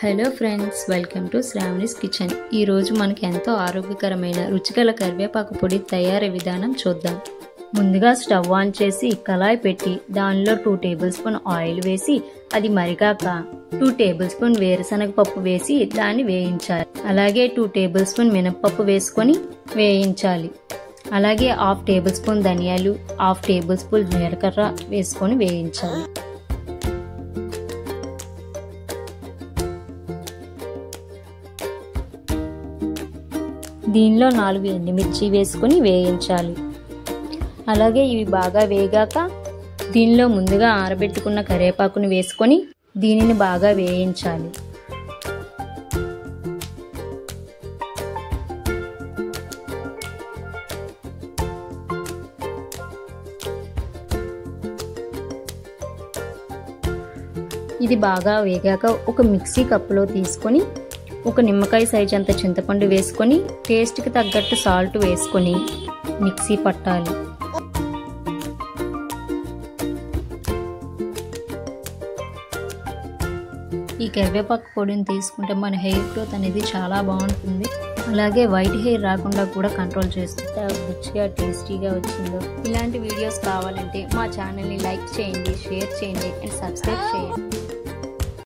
Hello friends, welcome to Sravani's kitchen. ఈరోజు మనకి ఎంతో ఆరోగ్యకరమైన రుచిగల కరివేపాకు పొడి తయారీ విధానం చూద్దాం. ముందుగా స్టవ్ ఆన్ చేసి కళాయి పెట్టి దానిలో 2 టేబుల్ స్పూన్ ఆయిల్ వేసి అది మరిగాక 2 టేబుల్ స్పూన్ వేరుశనగ పప్పు వేసి దాన్ని వేయించాలి. అలాగే 2 టేబుల్ స్పూన్ మినపప్పు వేసుకొని వేయించాలి. అలాగే 1/2 టేబుల్ స్పూన్ ధనియాలు, 1/2 టేబుల్ స్పూన్ జీలకర్ర వేసుకొని వేయించాలి. దీనిలో 4 ఎండుమిర్చి వేసుకొని వేయించాలి. అలాగే ఇవి బాగా వేగాక దీనిలో ముందుగా ఆరబెట్టుకున్న కరివేపాకుని వేసుకొని దీనిని బాగా వేయించాలి. ఇది బాగా వేగాక ఒక మిక్సీ కప్పులో తీసుకొని ఒక నిమ్మకాయ సైజ్ అంత చింతపండు వేసుకొని టేస్ట్కి తగ్గట్టు సాల్ట్ వేసుకొని మిక్సీ పట్టాలి. ఈ కరివేపాకు పొడిని తీసుకుంటే మన హెయిర్ గ్రోత్ అనేది చాలా బాగుంటుంది. అలాగే వైట్ హెయిర్ రాకుండా కూడా కంట్రోల్ చేస్తుంది. రుచిగా టేస్టీగా వచ్చిందో. ఇలాంటి వీడియోస్ కావాలంటే మా ఛానల్ని లైక్ చేయండి, షేర్ చేయండి అండ్ సబ్స్క్రైబ్ చేయండి.